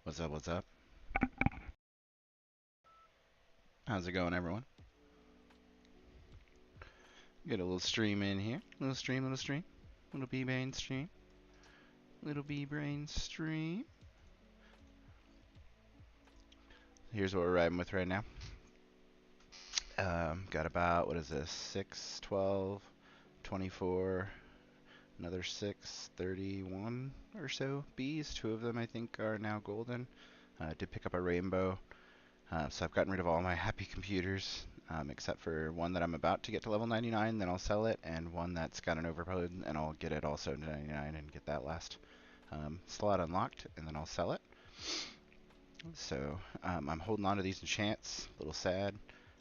What's up? What's up? How's it going, everyone? Get a little stream in here. Little stream, little stream. Little bee brain stream. Little bee brain stream. Here's what we're riding with right now. Got about, what is this? 6, 12, 24, another 6, 31 or so bees. Two of them, I think, are now golden. Did pick up a rainbow. So I've gotten rid of all my happy computers, except for one that I'm about to get to level 99, then I'll sell it, and one that's got an overload, and I'll get it also to 99 and get that last slot unlocked, and then I'll sell it. So I'm holding on to these enchants. A little sad,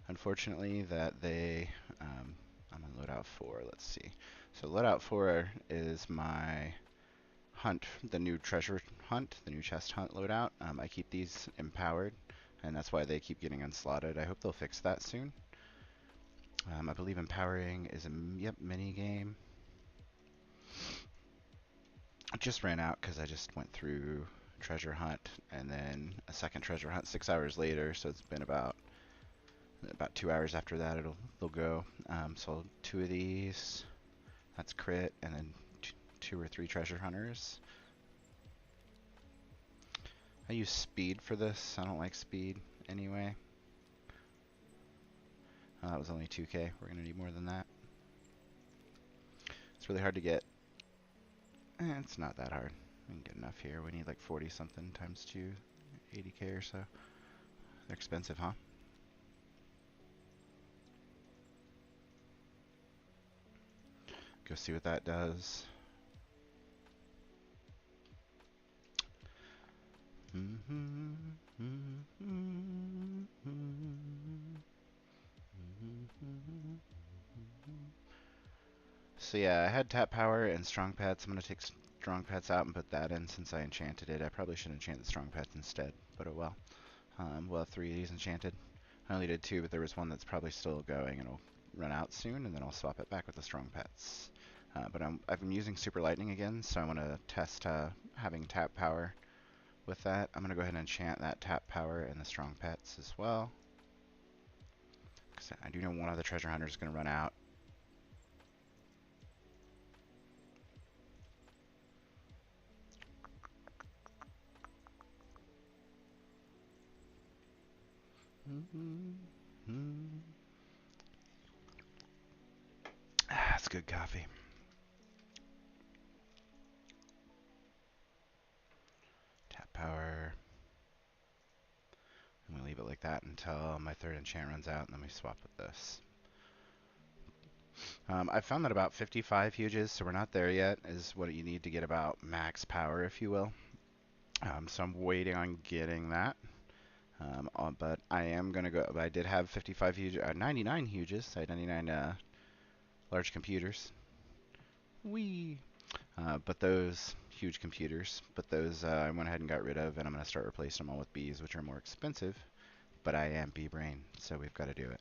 unfortunately, that I'm on loadout 4. Let's see. So loadout 4 is my hunt, the new treasure hunt, the new chest hunt loadout. I keep these empowered, and that's why they keep getting unslotted. I hope they'll fix that soon. I believe empowering is a mini game. I just ran out because I just went through treasure hunt and then a second treasure hunt 6 hours later, so it's been about 2 hours after that they'll go. So two of these, that's crit, and then two or three treasure hunters. I use speed for this. I don't like speed anyway. That was only 2k. We're gonna need more than that. It's really hard to get. It's not that hard. We can get enough here. We need like 40 something times 2, 80k or so. They're expensive, huh? Go see what that does. So yeah, I had tap power and strong pets. I'm gonna take strong pets out and put that in since I enchanted it. I probably should enchant the strong pets instead, but oh well. We'll have 3 of these enchanted. I only did 2, but there was one that's probably still going and it'll run out soon, and then I'll swap it back with the strong pets. But I've been using super lightning again, so I want to test having tap power with that. I'm going to go ahead and enchant that tap power and the strong pets as well, because I do know one of the treasure hunters is going to run out. That's good coffee. Tap power. I'm going to leave it like that until my third enchant runs out, and then we swap with this. I found that about 55 huges, so we're not there yet, is what you need to get about max power, if you will. So I'm waiting on getting that. But I am going to go, I did have 55 huge, 99 huges, I had 99 large computers. Wee! But those huge computers, I went ahead and got rid of, and I'm going to start replacing them all with bees, which are more expensive. But I am bee brain, so we've got to do it.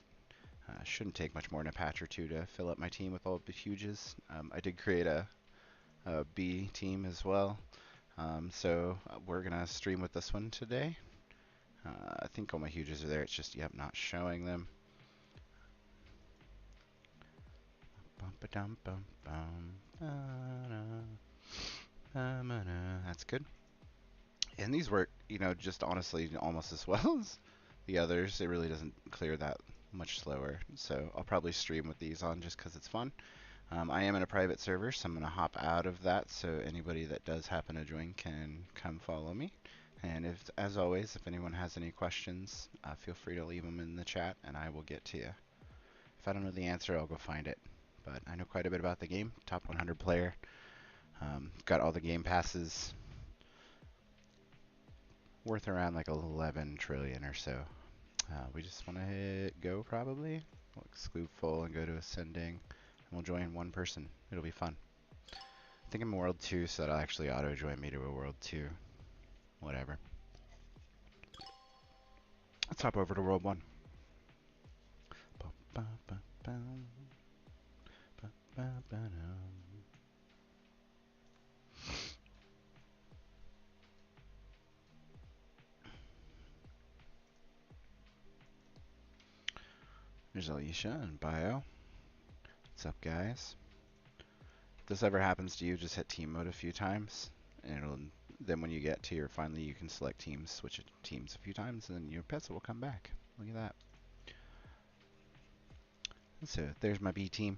Shouldn't take much more than a patch or two to fill up my team with all the huges. I did create a bee team as well. So we're going to stream with this one today. I think all my huges are there. It's just, yep, not showing them. That's good. And these work, just honestly almost as well as the others. It really doesn't clear that much slower. So I'll probably stream with these on just because it's fun. I am in a private server, so I'm going to hop out of that so anybody that does happen to join can come follow me. And as always, if anyone has any questions, feel free to leave them in the chat and I will get to you. If I don't know the answer, I'll go find it. But I know quite a bit about the game. Top 100 player. Got all the game passes. Worth around like 11 trillion or so. We just want to hit go probably. We'll exclude full and go to ascending. And we'll join one person. It'll be fun. I think I'm World 2, so that'll actually auto-join me to a World 2. Whatever. Let's hop over to World 1. There's Alicia and Bio. What's up, guys? If this ever happens to you, just hit team mode a few times, and then when you get to your finally, you can select teams, switch it to teams a few times, and then your pets will come back. Look at that. So there's my B team.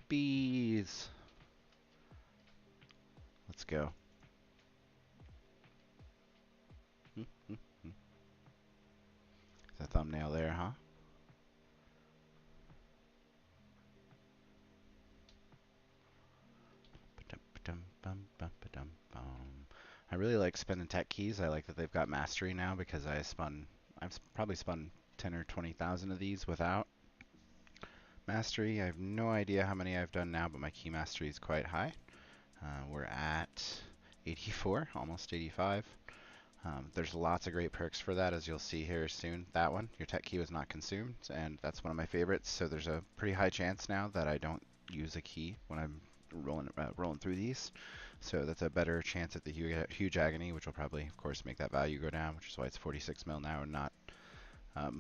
Bees. Let's go. The thumbnail there, huh? I really like spinning tech keys. I like that they've got mastery now because I've probably spun 10 or 20,000 of these without mastery. I have no idea how many I've done now, but my key mastery is quite high. We're at 84, almost 85. There's lots of great perks for that, as you'll see here soon. That one, your tech key was not consumed, and that's one of my favorites. So there's a pretty high chance now that I don't use a key when I'm rolling through these. So that's a better chance at the huge agony, which will probably, of course, make that value go down, which is why it's 46 mil now and not.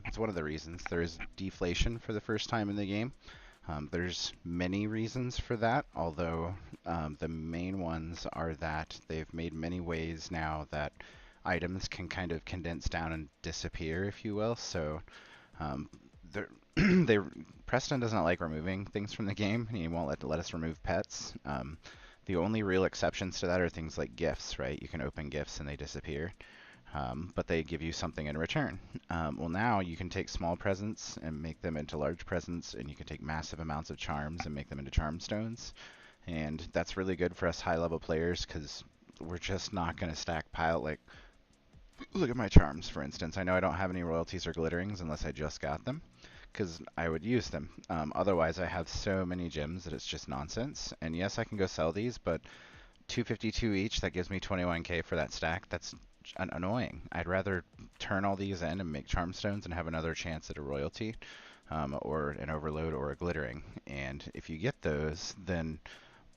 It's one of the reasons. There is deflation for the first time in the game. There's many reasons for that, although the main ones are that they've made many ways now that items can kind of condense down and disappear, if you will. So um, they Preston doesn't like removing things from the game, and he won't let us remove pets. The only real exceptions to that are things like gifts, right? You can open gifts and they disappear, but they give you something in return. Well, now you can take small presents and make them into large presents, and you can take massive amounts of charms and make them into charm stones. And that's really good for us high-level players because we're just not going to stack pile like look at my charms, for instance. I know I don't have any royalties or glitterings unless I just got them, because I would use them. Otherwise, I have so many gems that it's just nonsense. And yes, I can go sell these, but 252 each, that gives me 21k for that stack. That's annoying. I'd rather turn all these in and make charm stones and have another chance at a royalty, or an overload or a glittering. And if you get those, then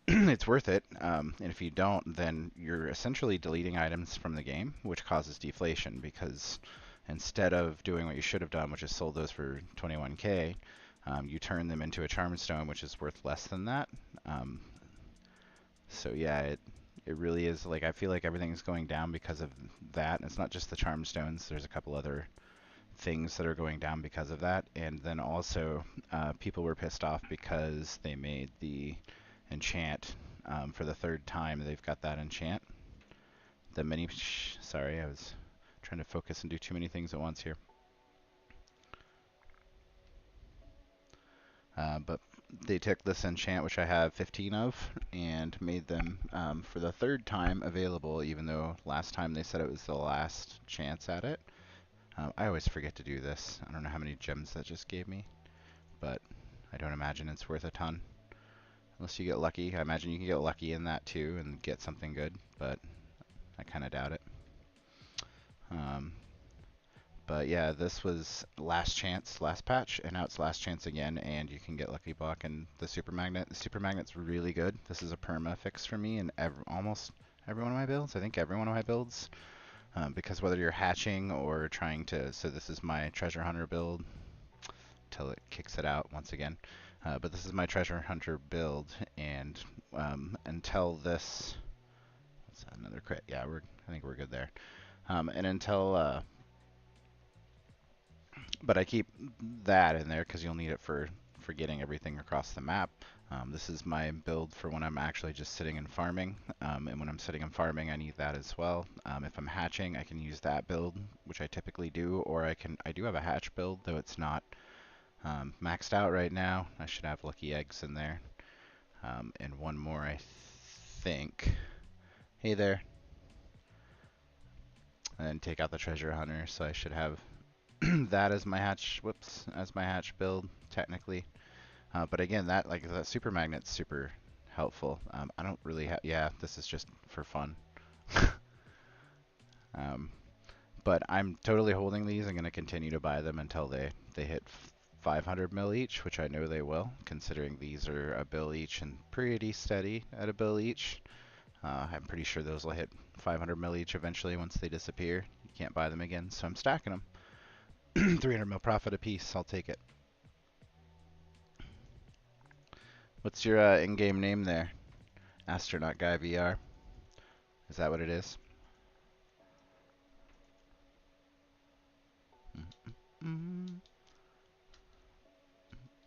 it's worth it. And if you don't, then you're essentially deleting items from the game, which causes deflation because instead of doing what you should have done, which is sold those for 21k, you turn them into a charm stone, which is worth less than that. Um, so yeah, it really is like I feel like everything's going down because of that. And it's not just the charm stones. There's a couple other things that are going down because of that. And then also, people were pissed off because they made the enchant for the third time. They've got that enchant. The mini. Sorry, I was trying to focus and do too many things at once here. But they took this enchant, which I have 15 of, and made them for the third time available, even though last time they said it was the last chance at it. I always forget to do this. I don't know how many gems that just gave me, but I don't imagine it's worth a ton. Unless you get lucky. I imagine you can get lucky in that too and get something good, but I kind of doubt it. Um, but yeah, this was last chance, last patch, and now it's last chance again, and you can get Lucky Block and the Super Magnet. The Super Magnet's really good. This is a perma fix for me in almost every one of my builds. I think every one of my builds. Because whether you're hatching or trying to, so this is my treasure hunter build till it kicks it out once again. But this is my treasure hunter build, and until this, what's that, another crit? Yeah, I think we're good there. And until, but I keep that in there because you'll need it for getting everything across the map. This is my build for when I'm actually just sitting and farming. And when I'm sitting and farming, I need that as well. If I'm hatching, I can use that build, which I typically do, or I do have a hatch build, though it's not maxed out right now. I should have lucky eggs in there. And one more, I think. Hey there. And then take out the treasure hunter, so I should have that as my hatch. Whoops, as my hatch build technically. But again, that super magnet's super helpful. I don't really have. Yeah, this is just for fun. um, but I'm totally holding these. I'm going to continue to buy them until they hit 500 mil each, which I know they will, considering these are a bill each and pretty steady at a bill each. I'm pretty sure those will hit 500 mil each eventually once they disappear. You can't buy them again, so I'm stacking them. 300 mil profit a piece. I'll take it. What's your in-game name there? Astronaut Guy VR. Is that what it is? Mm,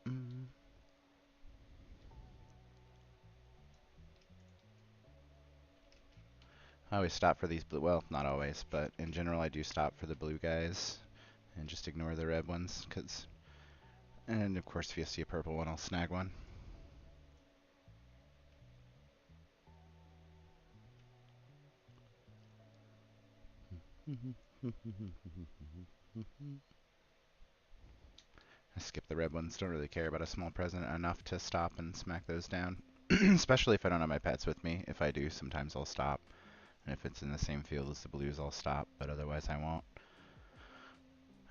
mm. I always stop for these blue. Well, not always, but in general, I do stop for the blue guys and just ignore the red ones. And of course, if you see a purple one, I'll snag one. I skip the red ones. Don't really care about a small present enough to stop and smack those down. Especially if I don't have my pets with me. If I do, sometimes I'll stop. And if it's in the same field as the blues, I'll stop. But otherwise, I won't.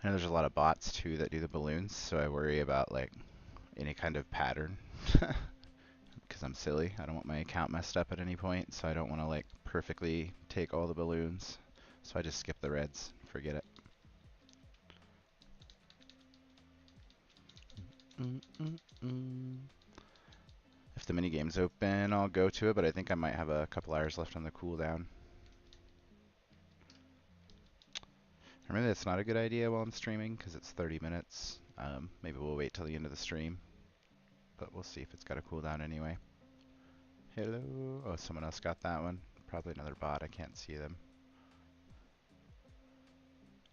I know there's a lot of bots too that do the balloons, so I worry about like any kind of pattern. Because I'm silly. I don't want my account messed up at any point, so I don't want to like perfectly take all the balloons. So I just skip the reds. Forget it. Mm -mm -mm. If the minigame's open, I'll go to it, but I think I might have a couple hours left on the cooldown. Or maybe that's not a good idea while I'm streaming, because it's 30 minutes. Maybe we'll wait till the end of the stream, but we'll see if it's got a cooldown anyway. Hello. Oh, someone else got that one. Probably another bot. I can't see them.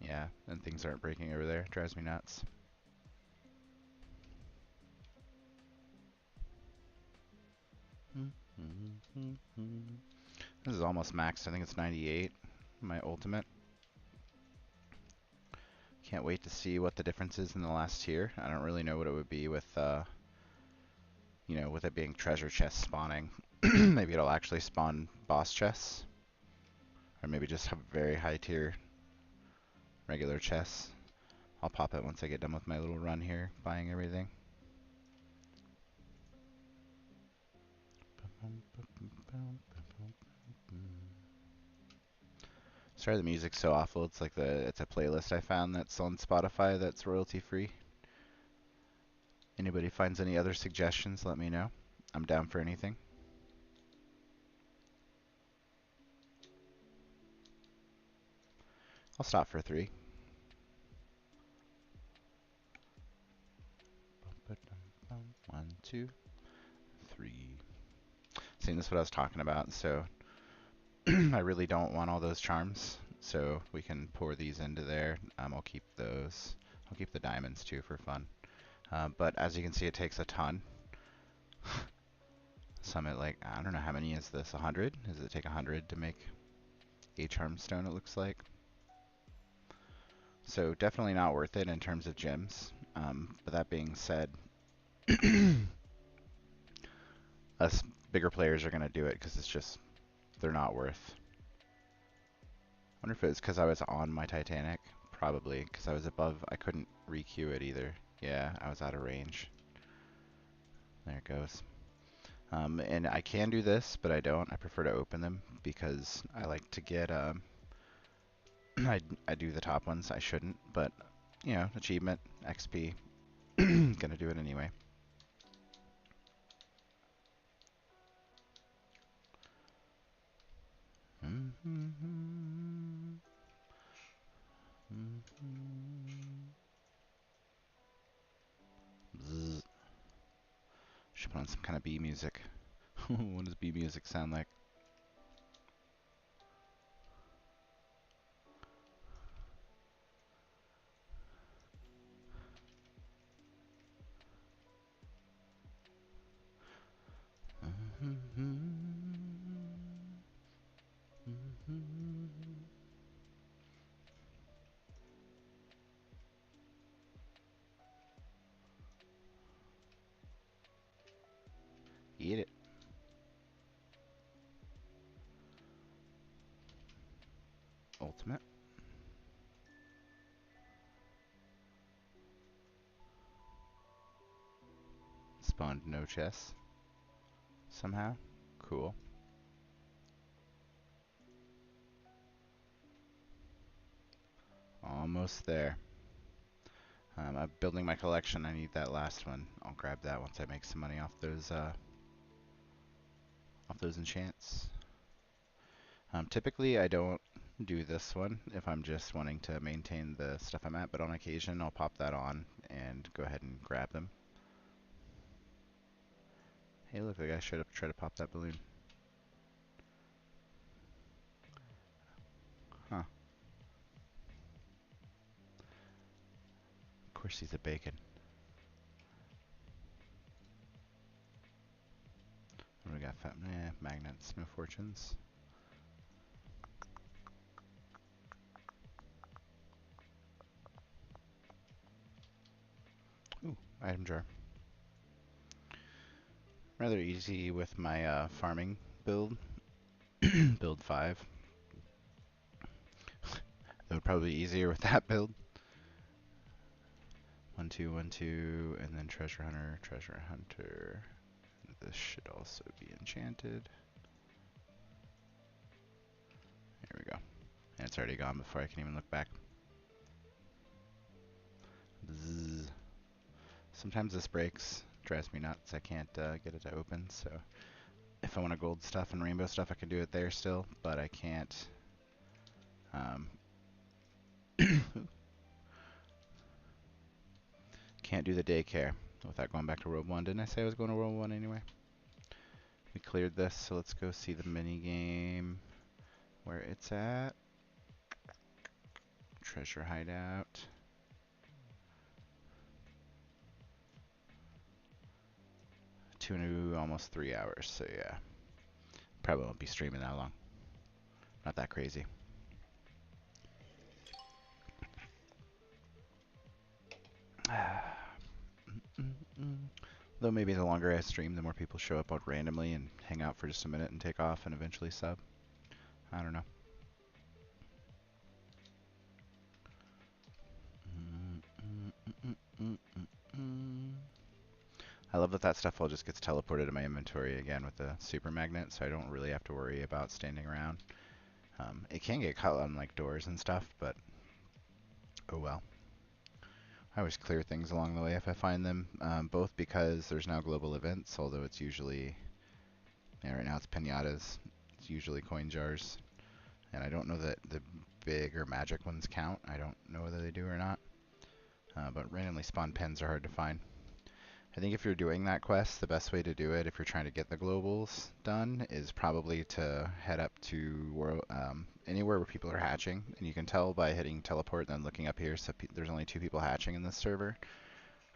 Yeah, and things aren't breaking over there. Drives me nuts. This is almost maxed. I think it's 98. My ultimate. Can't wait to see what the difference is in the last tier. I don't really know what it would be with, with it being treasure chest spawning. Maybe it'll actually spawn boss chests. Or maybe just have very high tier regular chests. I'll pop it once I get done with my little run here, buying everything. Sorry the music's so awful. It's like it's a playlist I found that's on Spotify that's royalty free. Anybody finds any other suggestions, let me know. I'm down for anything. I'll stop for 3. 1, 2, 3. See, this is what I was talking about. So I really don't want all those charms. So we can pour these into there. I'll keep those. I'll keep the diamonds too for fun. But as you can see, it takes a ton. So I'm at like, I don't know, how many is this? 100? Does it take 100 to make a charm stone, it looks like? So definitely not worth it in terms of gems. But that being said, us bigger players are going to do it because it's just, they're not worth. I wonder if it was because I was on my Titanic. Probably, because I was above, I couldn't re-queue it either. Yeah, I was out of range. There it goes. And I can do this, but I don't. I prefer to open them because I like to get, I do the top ones. I shouldn't, but, achievement, XP. Gonna do it anyway. Bzz. Should put on some kind of bee music. What does bee music sound like? Eat it. Ultimate. Spawned no chests. Somehow. Cool. Almost there. I'm building my collection. I need that last one. I'll grab that once I make some money off those enchants. Typically, I don't do this one if I'm just wanting to maintain the stuff I'm at, but on occasion, I'll pop that on and go ahead and grab them. Hey, look, the guy showed up to try to pop that balloon. Huh. Of course he's a bacon. What do we got? Magnets, no fortunes. Ooh, item jar. Rather easy with my farming build. Build 5. That would probably be easier with that build. 1, 2, 1, 2, and then treasure hunter, treasure hunter. This should also be enchanted. There we go. And it's already gone before I can even look back. Bzzz. Sometimes this breaks. Drives me nuts. I can't get it to open, so if I want to gold stuff and rainbow stuff, I can do it there still, but I can't. Can't do the daycare without going back to World 1. Didn't I say I was going to World 1 anyway? We cleared this, so let's go see the mini game where it's at. Treasure hideout. 2, almost 3 hours, so yeah. Probably won't be streaming that long. Not that crazy. Though maybe the longer I stream, the more people show up out randomly and hang out for just a minute and take off and eventually sub. I don't know. I love that that stuff all just gets teleported to my inventory again with the super magnet, so I don't really have to worry about standing around. It can get caught on like doors and stuff, but oh well. I always clear things along the way if I find them, both because there's now global events, although it's usually, yeah, right now it's pinatas, it's usually coin jars, and I don't know that the big or magic ones count. I don't know whether they do or not, but randomly spawned pens are hard to find. I think if you're doing that quest, the best way to do it if you're trying to get the globals done is probably to head up to anywhere where people are hatching, and you can tell by hitting teleport and then looking up here, so there's only 2 people hatching in this server,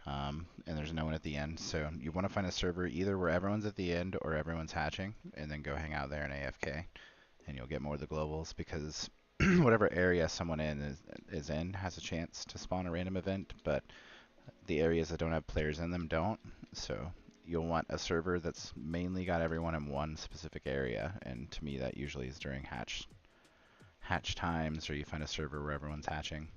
and there's no one at the end, so you want to find a server either where everyone's at the end or everyone's hatching, and then go hang out there in AFK, and you'll get more of the globals, because whatever area someone is in has a chance to spawn a random event, but the areas that don't have players in them don't. So you'll want a server that's mainly got everyone in one specific area, and to me that usually is during hatch times, or you find a server where everyone's hatching.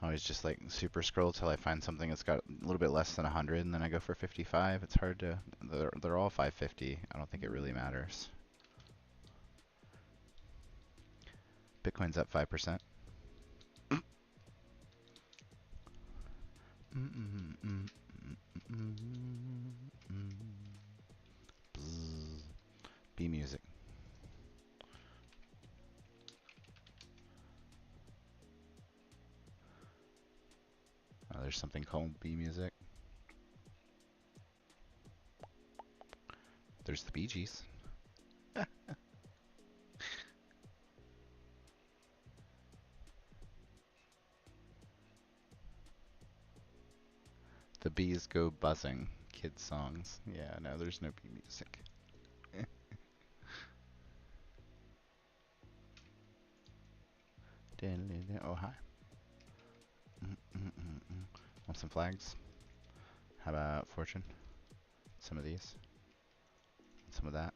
Always just like super scroll till I find something that's got a little bit less than 100, and then I go for 55. It's hard to. They're all 550. I don't think it really matters. Bitcoin's up 5%. B music. Oh, there's something called B music. There's the Bee Gees. The bees go buzzing. Kids songs. Yeah, no, there's no bee music. Oh, hi. Want some flags? How about fortune? Some of these. Some of that.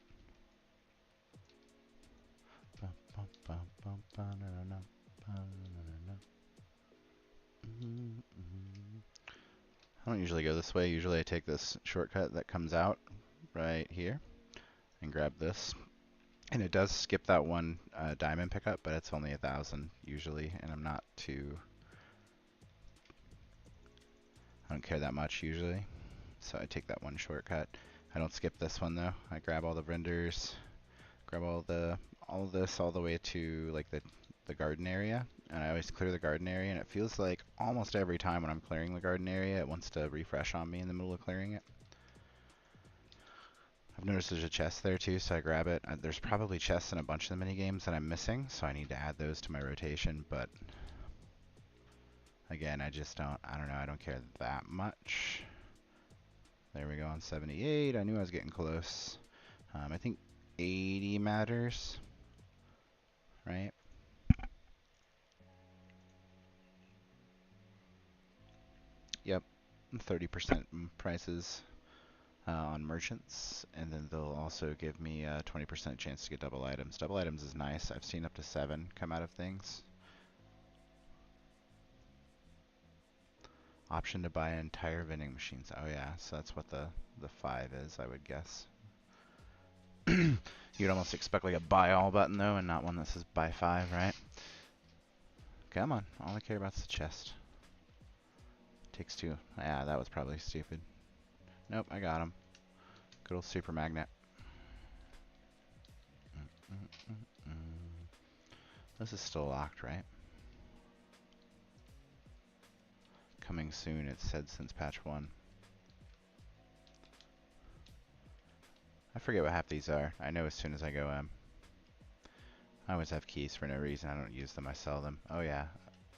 I don't usually go this way. Usually I take this shortcut that comes out right here and grab this. And it does skip that one diamond pickup, but it's only 1,000 usually, and I don't care that much usually, so I take that one shortcut. I don't skip this one though. I grab all the renders, grab all of this all the way to like the garden area, and I always clear the garden area, and it feels like almost every time when I'm clearing the garden area, it wants to refresh on me in the middle of clearing it. I've noticed there's a chest there too, so I grab it. There's probably chests in a bunch of the mini games that I'm missing, so I need to add those to my rotation, but again, I don't know, I don't care that much. There we go on 78. I knew I was getting close. I think 80 matters, right? Yep, 30% prices on merchants, and then they'll also give me a 20% chance to get double items. Double items is nice. I've seen up to 7 come out of things. Option to buy entire vending machines. Oh yeah, so that's what the 5 is, I would guess. You'd almost expect like a buy all button though, and not one that says buy 5, right? Come on, all I care about is the chest. Takes 2. Yeah, that was probably stupid. Nope, I got him. Good old super magnet. Mm, mm, mm, mm. This is still locked, right? Coming soon, it's said since patch 1. I forget what half these are. I know as soon as I go in. I always have keys for no reason. I don't use them, I sell them. Oh yeah,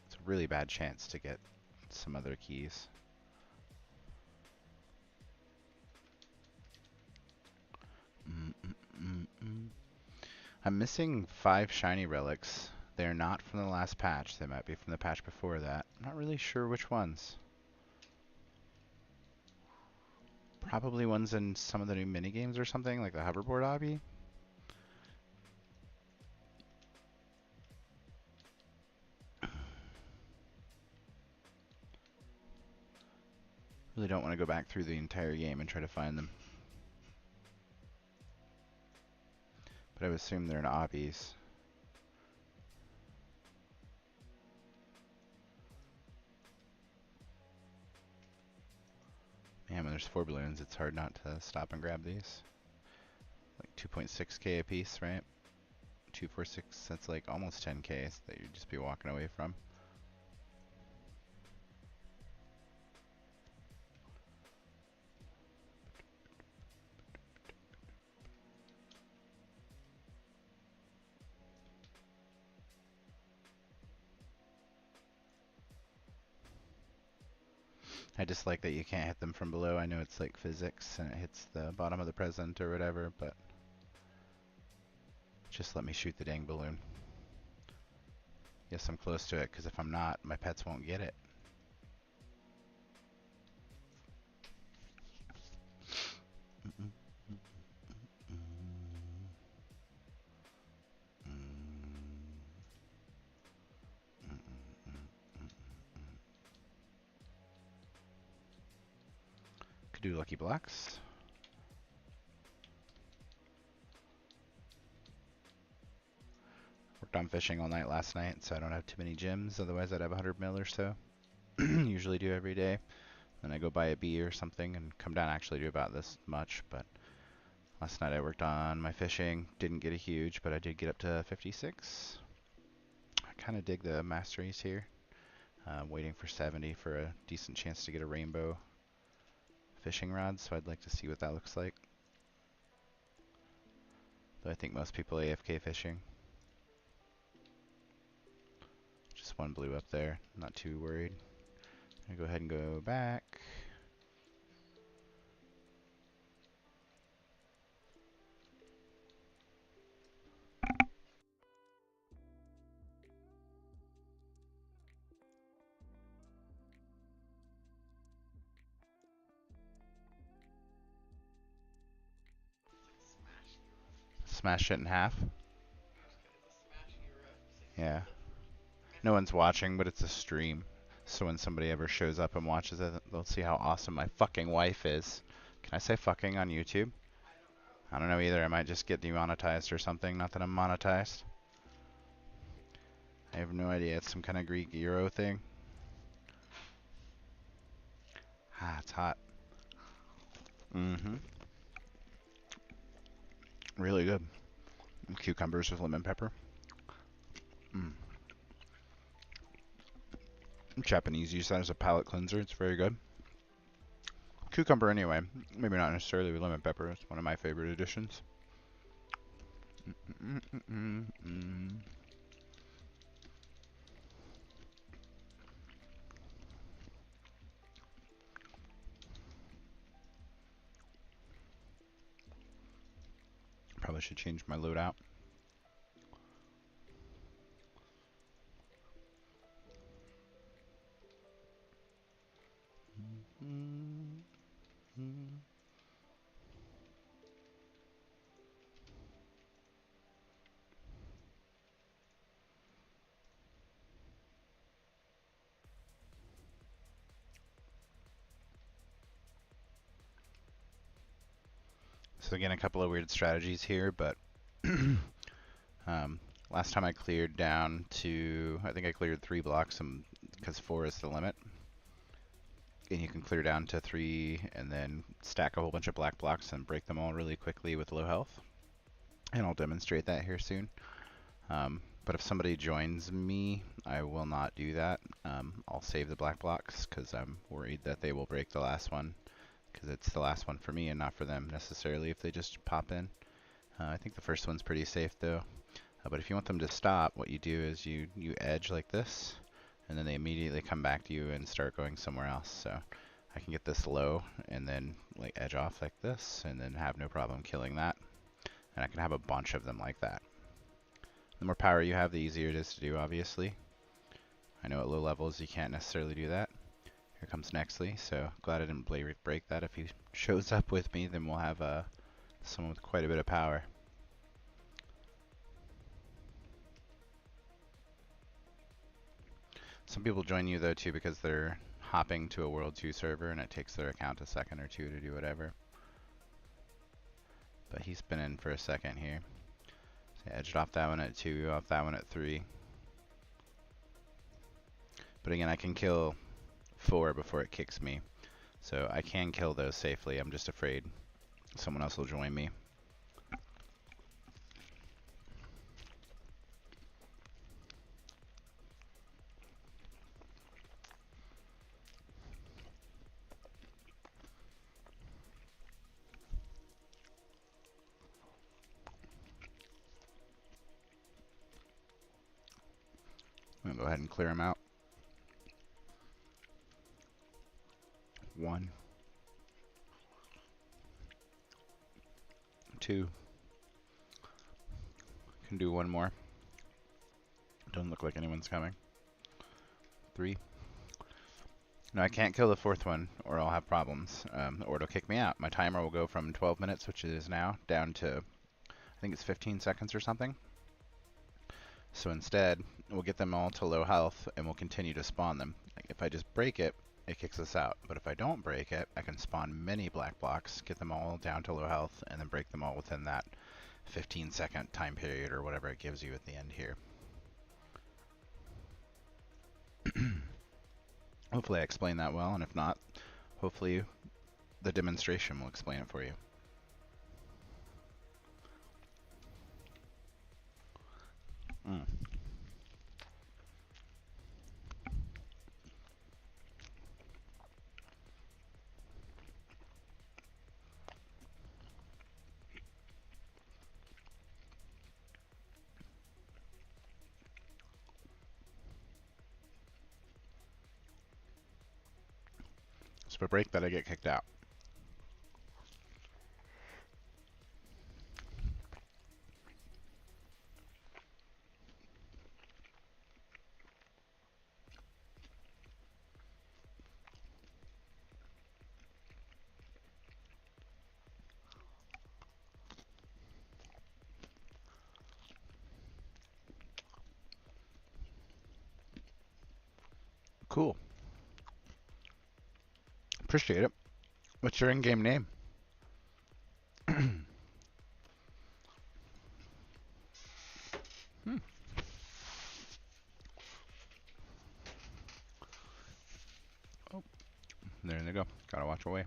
it's a really bad chance to get some other keys. Mm -mm -mm -mm. I'm missing 5 shiny relics. They're not from the last patch. They might be from the patch before that. I'm not really sure which ones. Probably ones in some of the new minigames or something, like the hoverboard obby. Really don't want to go back through the entire game and try to find them. But I would assume they're in obbies. Man, when there's 4 balloons, it's hard not to stop and grab these. Like 2.6k a piece, right? 246, that's like almost 10k that you'd just be walking away from. I just like that you can't hit them from below. I know it's like physics and it hits the bottom of the present or whatever, but just let me shoot the dang balloon. Yes, I'm close to it, because if I'm not, my pets won't get it. Could do lucky blocks. Worked on fishing all night last night, so I don't have too many gems. Otherwise, I'd have 100 mil or so. Usually do every day. Then I go buy a bee or something and come down. Actually do about this much, but last night I worked on my fishing. Didn't get a huge, but I did get up to 56. I kind of dig the masteries here. Waiting for 70 for a decent chance to get a rainbow fishing rod, so I'd like to see what that looks like. Though I think most people AFK fishing. Just one blue up there, not too worried. I'm gonna go ahead and go back. Smash it in half. Yeah. No one's watching, but it's a stream. So when somebody ever shows up and watches it, they'll see how awesome my fucking wife is. Can I say fucking on YouTube? I don't know either. I might just get demonetized or something. Not that I'm monetized. I have no idea. It's some kind of Greek euro thing. Ah, it's hot. Mm-hmm. Really good. Cucumbers with lemon pepper. Mm. Japanese use that as a palate cleanser. It's very good. Cucumber anyway. Maybe not necessarily with lemon pepper. It's one of my favorite additions. Probably should change my loadout. So again, a couple of weird strategies here, but last time I cleared down to, I think I cleared 3 blocks because 4 is the limit. And you can clear down to 3 and then stack a whole bunch of black blocks and break them all really quickly with low health. And I'll demonstrate that here soon. But if somebody joins me, I will not do that. I'll save the black blocks because I'm worried that they will break the last one, because it's the last one for me and not for them necessarily if they just pop in. I think the first one's pretty safe though. But if you want them to stop, what you do is you edge like this, and then they immediately come back to you and start going somewhere else. So I can get this low and then like edge off like this and then have no problem killing that. And I can have a bunch of them like that. The more power you have, the easier it is to do, obviously. I know at low levels you can't necessarily do that. Here comes Nextly, so glad I didn't break that. If he shows up with me, then we'll have someone with quite a bit of power. Some people join you though too because they're hopping to a World 2 server and it takes their account a second or two to do whatever. But he's been in for a second here. So I edged off that one at 2, off that one at 3. But again, I can kill 4 before it kicks me. So I can kill those safely. I'm just afraid someone else will join me. I'm going to go ahead and clear them out. 1, 2. Can do 1 more. Doesn't look like anyone's coming. 3. No, I can't kill the 4th one or I'll have problems, or it'll kick me out. My timer will go from 12 minutes, which it is now, down to, I think it's 15 seconds or something. So instead, we'll get them all to low health and we'll continue to spawn them. Like if I just break it, it kicks us out. But if I don't break it, I can spawn many black blocks, get them all down to low health, and then break them all within that 15-second time period or whatever it gives you at the end here. Hopefully I explained that well, and if not, hopefully the demonstration will explain it for you. So if I break that, I get kicked out. Cool. Appreciate it. What's your in-game name? Hmm. Oh, there they go. Gotta watch away.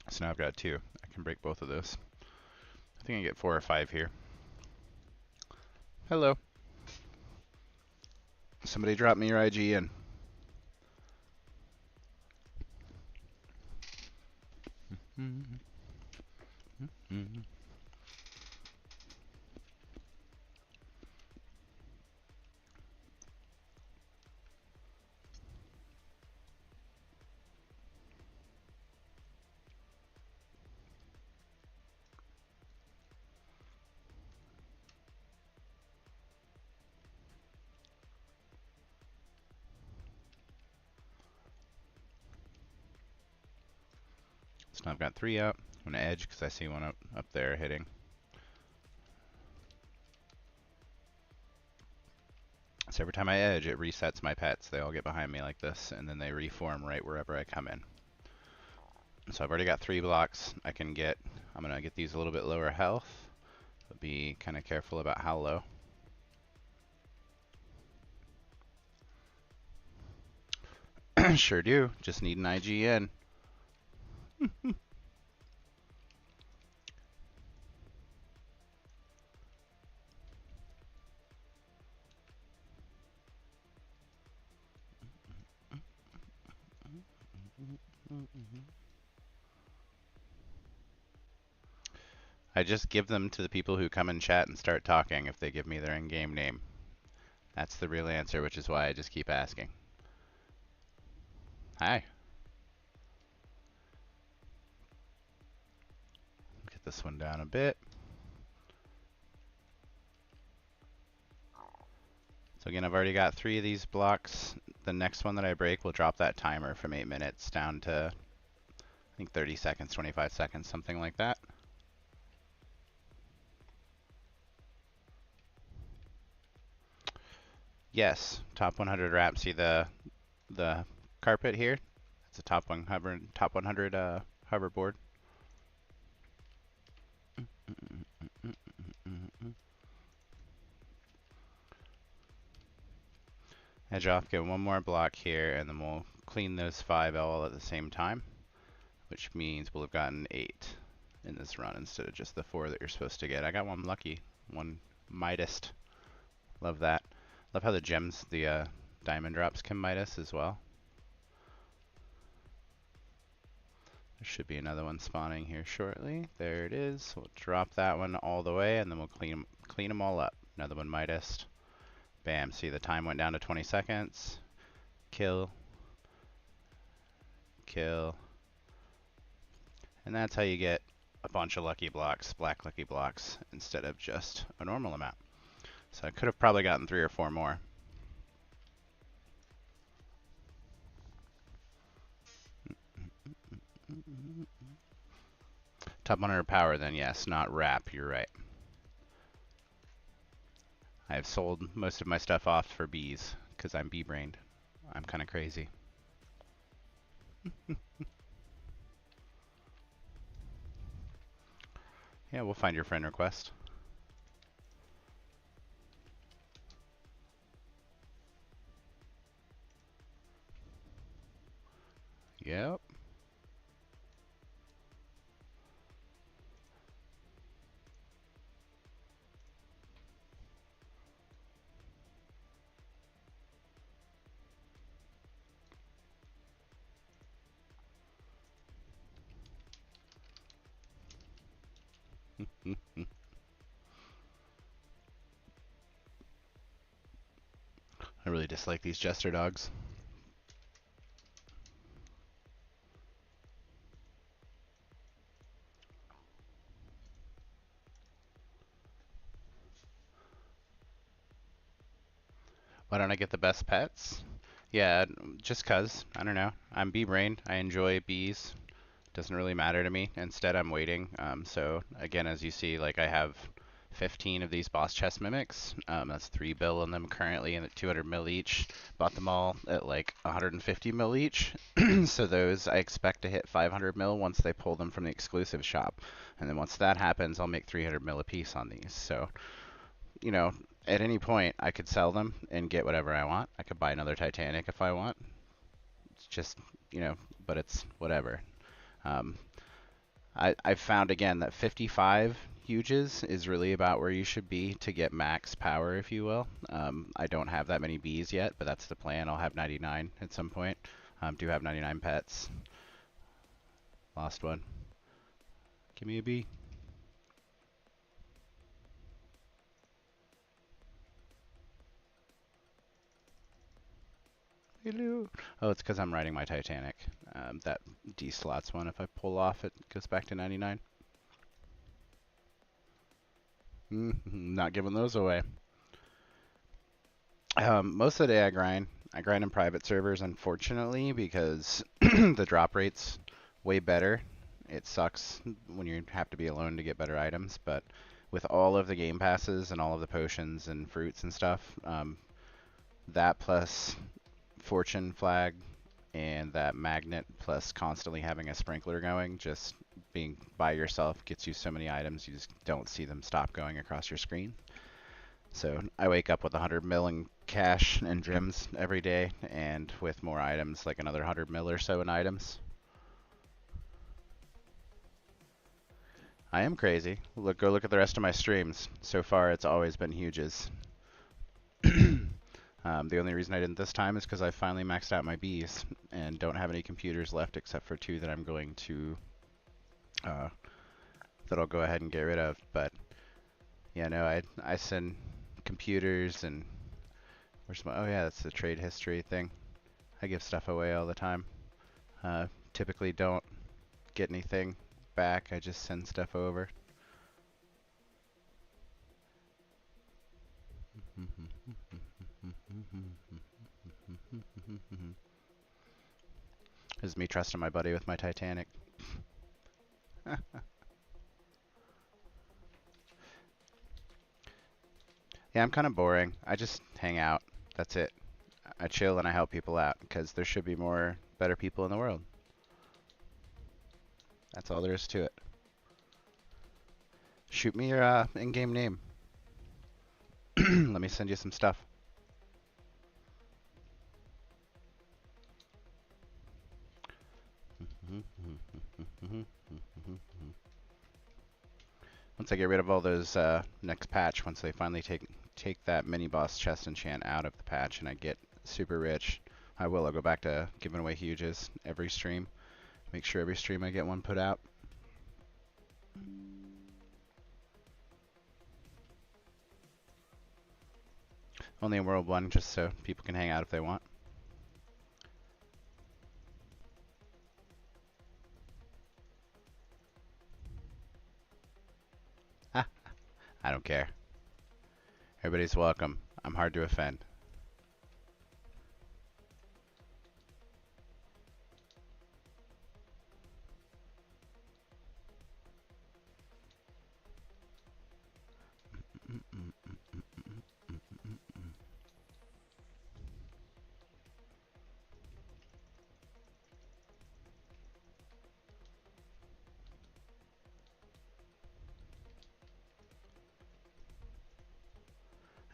So now I've got 2. I can break both of those. I think I get 4 or 5 here. Hello. Somebody drop me your IGN. So now I've got 3 up. I'm going to edge because I see one up there hitting. So every time I edge, it resets my pets. They all get behind me like this, and then they reform right wherever I come in. So I've already got 3 blocks. I'm going to get these a little bit lower health, but be kind of careful about how low. Sure do. Just need an IGN. I just give them to the people who come in chat and start talking if they give me their in-game name. That's the real answer, which is why I just keep asking. Hi. Get this one down a bit. So again, I've already got 3 of these blocks. The next one that I break will drop that timer from 8 minutes down to, I think, 30 seconds, 25 seconds, something like that. Yes, top 100 wrap. See the carpet here? It's a top 100 hoverboard. Edge off, get one more block here, and then we'll clean those 5 all at the same time, which means we'll have gotten 8 in this run instead of just the 4 that you're supposed to get. I got one lucky, one Midas. Love that. Love how the gems, the diamond drops can Midas as well. There should be another one spawning here shortly. There it is. We'll drop that one all the way, and then we'll clean them all up. Another one Midas. Bam, see the time went down to 20 seconds. Kill. Kill. And that's how you get a bunch of lucky blocks, black lucky blocks, instead of just a normal amount. So I could have probably gotten 3 or 4 more. Top 100 power then, yes, not wrap, you're right. I have sold most of my stuff off for bees, because I'm bee-brained. I'm kind of crazy. Yeah, we'll find your friend request. Yep. I really dislike these jester dogs. Why don't I get the best pets? Yeah, just 'cause. I don't know. I'm bee-brained. I enjoy bees. Doesn't really matter to me. Instead, I'm waiting. So again, as you see, like I have 15 of these boss chest mimics. That's 3 bill in them currently, and at 200 mil each. Bought them all at like 150 mil each. So those I expect to hit 500 mil once they pull them from the exclusive shop. And then once that happens, I'll make 300 mil a piece on these. So, you know, at any point I could sell them and get whatever I want. I could buy another Titanic if I want. It's just, but it's whatever. Um, I've found again that 55 huges is really about where you should be to get max power, if you will. I don't have that many bees yet, but that's the plan. I'll have 99 at some point. Do have 99 pets. Lost one. Give me a bee. Hello. Oh, it's because I'm riding my Titanic. That D slots one. If I pull off, it goes back to 99. Not giving those away. Most of the day I grind. I grind in private servers, unfortunately, because the drop rate's way better. It sucks when you have to be alone to get better items, but with all of the game passes and all of the potions and fruits and stuff, that plus fortune flag and that magnet plus constantly having a sprinkler going, just being by yourself gets you so many items, you just don't see them stop going across your screen. So I wake up with 100 mil in cash and gems every day, and with more items, like another 100 mil or so in items. I am crazy. Go look at the rest of my streams. So far, it's always been huges. The only reason I didn't this time is because I finally maxed out my bees and don't have any computers left except for 2 that I'm going to that I'll go ahead and get rid of. But yeah, no, I send computers and where's my, oh yeah, that's the trade history thing. I give stuff away all the time. Typically don't get anything back. I just send stuff over. This is me trusting my buddy with my Titanic. Yeah, I'm kind of boring. I just hang out. That's it. I chill and I help people out because there should be more better people in the world. That's all there is to it. Shoot me your in-game name. Let me send you some stuff. Once I get rid of all those next patch, once they finally take that mini boss chest enchant out of the patch and I get super rich, I'll go back to giving away huges every stream. Make sure every stream I get one put out. Only in World 1, just so people can hang out if they want. Ah, I don't care. Everybody's welcome. I'm hard to offend.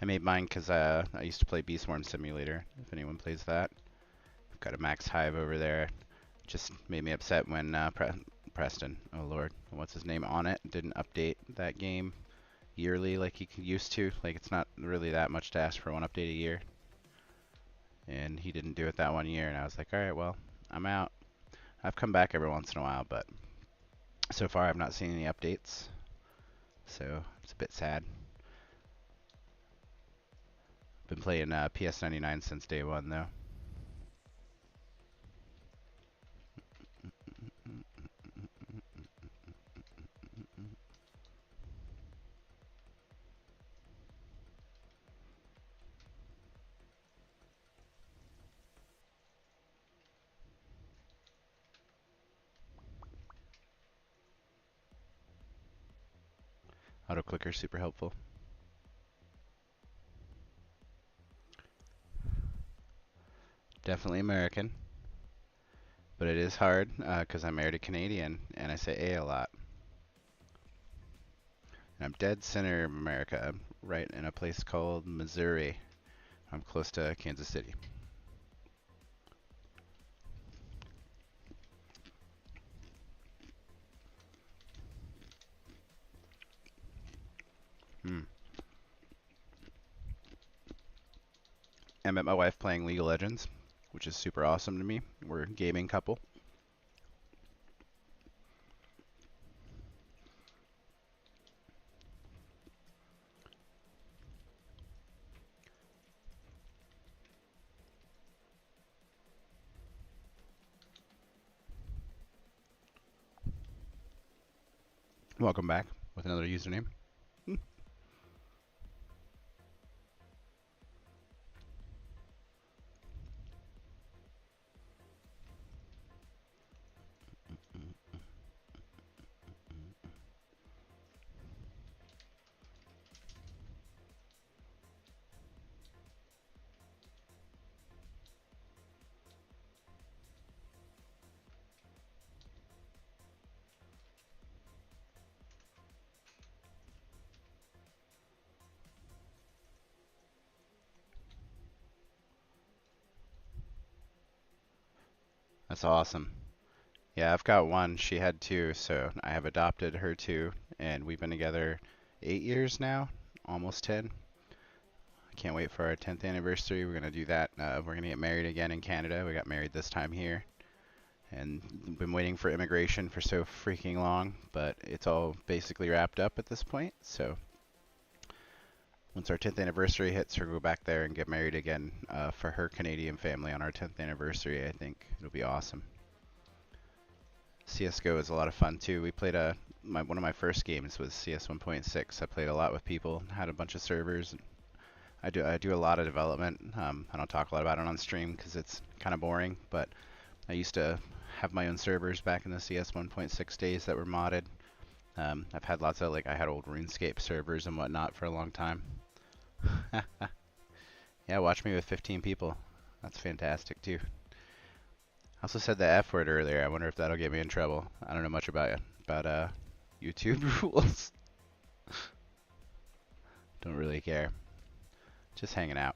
I made mine because I used to play Beast Swarm Simulator, if anyone plays that. I've got a max hive over there. Just made me upset when Preston, oh lord, what's his name, on it, didn't update that game yearly like he used to. Like, it's not really that much to ask for one update a year. And he didn't do it that one year, and I was like, alright, well, I'm out. I've come back every once in a while, but so far I've not seen any updates. So, it's a bit sad. Been playing PS99 since day one, though. Auto clicker super helpful. Definitely American, but it is hard because I'm married a Canadian and I say a lot. And I'm dead center of America. I'm right in a place called Missouri. I'm close to Kansas City. Hmm. I met my wife playing League of Legends, which is super awesome to me. We're a gaming couple. Welcome back with another username. That's awesome. Yeah, I've got one. She had two, so I have adopted her two, and we've been together 8 years now, almost 10. I can't wait for our 10th anniversary. We're gonna do that. We're gonna get married again in Canada. We got married this time here, and been waiting for immigration for so freaking long, but it's all basically wrapped up at this point. So once our 10th anniversary hits, we'll go back there and get married again for her Canadian family on our 10th anniversary. I think it'll be awesome. CS:GO is a lot of fun too. We played one of my first games was CS 1.6. I played a lot with people, had a bunch of servers. I do a lot of development. I don't talk a lot about it on stream because it's kind of boring, but I used to have my own servers back in the CS 1.6 days that were modded. I've had lots of I had old RuneScape servers and whatnot for a long time. Yeah, watch me with 15 people. That's fantastic too. I also said the F word earlier. I wonder if that'll get me in trouble. I don't know much about YouTube rules. Don't really care. Just hanging out.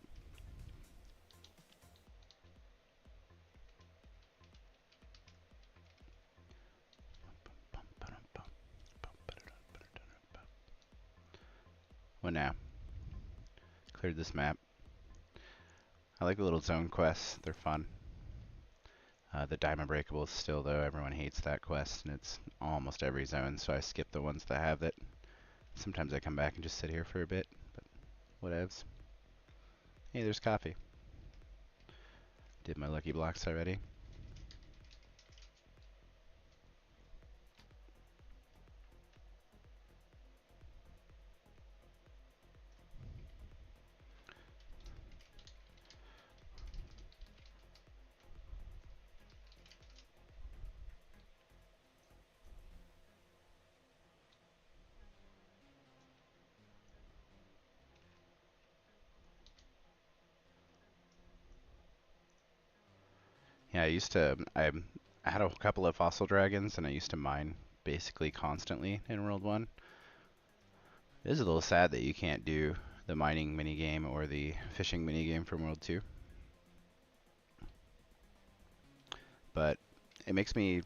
What now? Cleared this map. I like the little zone quests. They're fun. The Diamond Breakable still, though, everyone hates that quest, and it's almost every zone, so I skip the ones that have it. Sometimes I come back and just sit here for a bit, but whatevs. Hey, there's coffee. Did my lucky blocks already. Yeah, I had a couple of fossil dragons, and I used to mine basically constantly in World 1. It is a little sad that you can't do the mining minigame or the fishing minigame from World 2. But it makes me,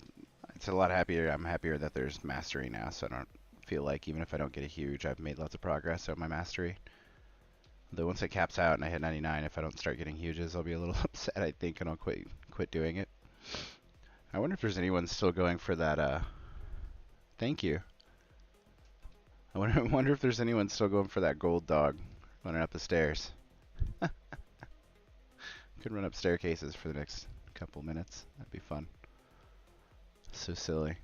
it's a lot happier. I'm happier that there's mastery now, so I don't feel like even if I don't get a huge, I've made lots of progress on my mastery. Though once it caps out and I hit 99, if I don't start getting huges, I'll be a little upset, I think, and I'll quit doing it. I wonder if there's anyone still going for that, thank you. I wonder if there's anyone still going for that gold dog running up the stairs. Could run up staircases for the next couple minutes. That'd be fun. So silly.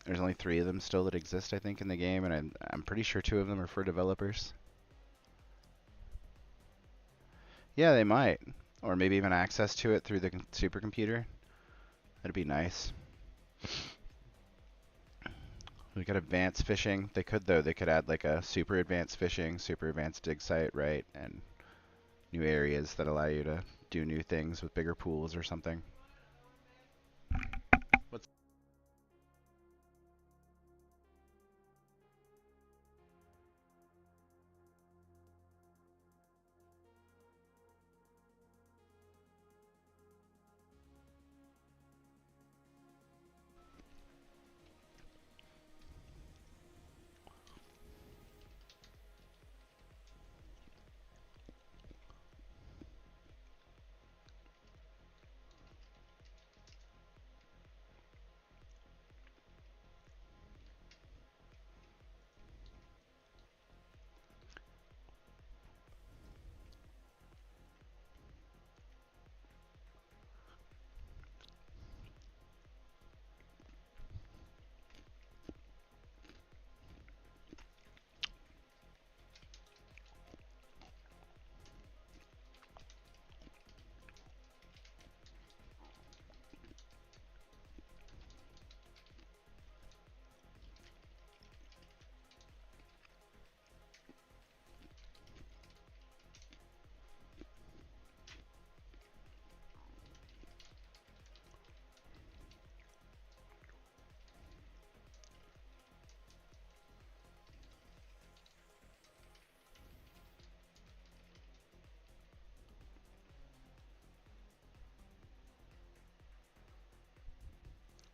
There's only 3 of them still that exist, I think, in the game, and I'm pretty sure 2 of them are for developers. Yeah, they might. Or maybe even access to it through the supercomputer. That'd be nice. We got advanced fishing. They could though. They could add like a super advanced fishing, super advanced dig site, right? And new areas that allow you to do new things with bigger pools or something. What's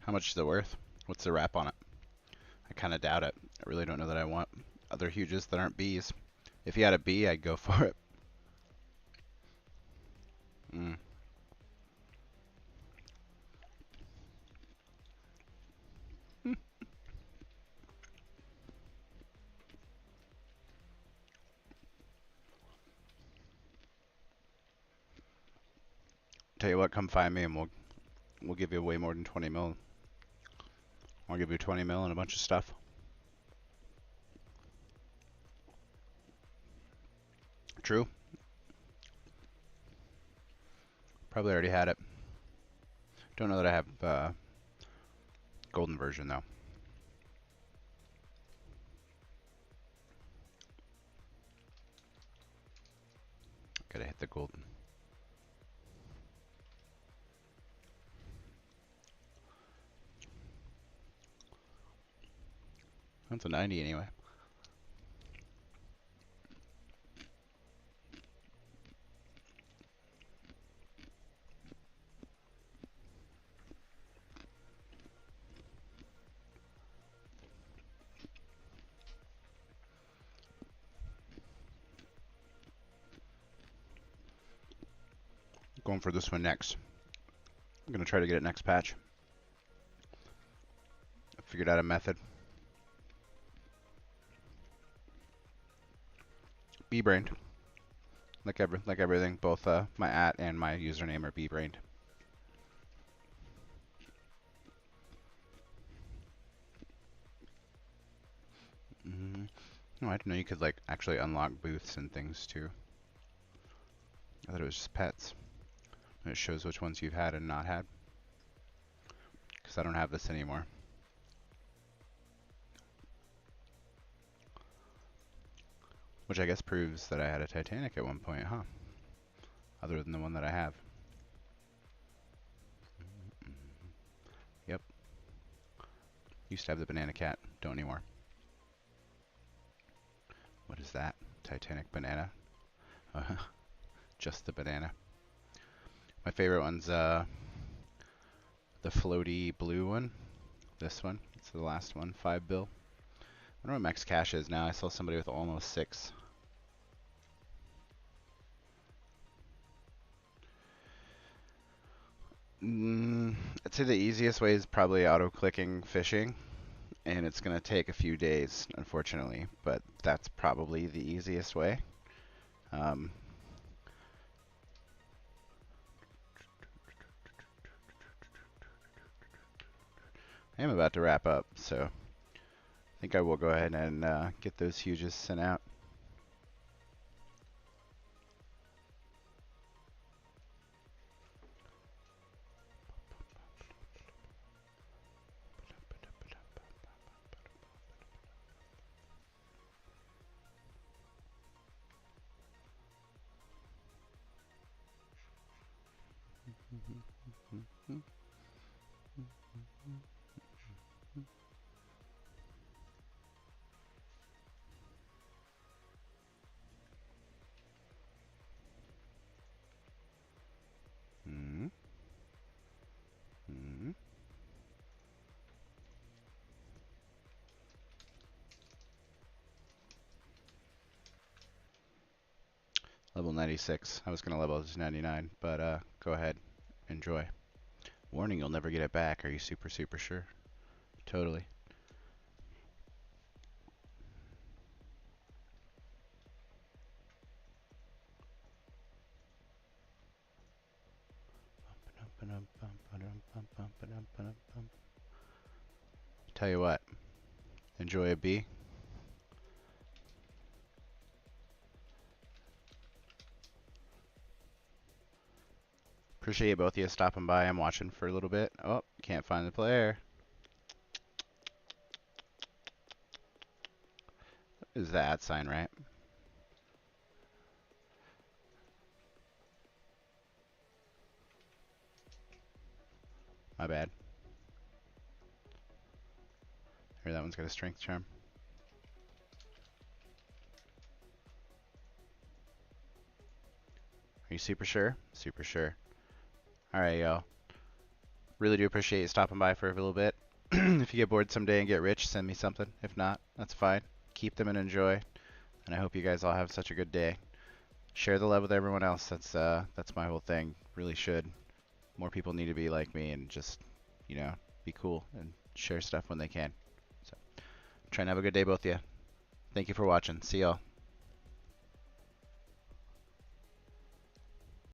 How much is it worth? What's the wrap on it? I kind of doubt it. I really don't know that I want other huges that aren't Bs. If you had a B, I'd go for it. Mm. Tell you what, come find me and we'll give you way more than 20 mil. I'll give you 20 mil and a bunch of stuff. True. Probably already had it. Don't know that I have golden version though. Gotta hit the golden. That's a 90 anyway. Going for this one next. I'm gonna try to get it next patch. I figured out a method. B-brained. Like everything, both my @ and my username are B-brained. Oh, I didn't know you could like actually unlock booths and things too. I thought it was just pets. And it shows which ones you've had and not had. Because I don't have this anymore. Which I guess proves that I had a Titanic at one point, huh? Other than the one that I have. Yep. Used to have the banana cat. Don't anymore. What is that? Titanic banana? Just the banana. My favorite one's the floaty blue one. This one. It's the last one. 5 bill. I don't know what max cash is now. I saw somebody with almost 6. I'd say the easiest way is probably auto-clicking fishing, and it's going to take a few days, unfortunately, but that's probably the easiest way. I am about to wrap up, so I think I will go ahead and get those huges sent out. Hmm. Hmm. Level 96. I was gonna level it to 99, but go ahead. Enjoy. Warning, you'll never get it back. Are you super, super sure? Totally. Tell you what, enjoy a B. Appreciate both of you stopping by. I'm watching for a little bit. Oh, can't find the player. Is the @ sign right? My bad. Here, that one's got a strength charm. Are you super sure? Super sure. Alright, y'all. Really do appreciate you stopping by for a little bit. If you get bored someday and get rich, send me something. If not, that's fine. Keep them and enjoy. And I hope you guys all have such a good day. Share the love with everyone else. That's my whole thing. Really should. More people need to be like me and just, you know, be cool and share stuff when they can. So, try and have a good day, both of you. Thank you for watching. See y'all.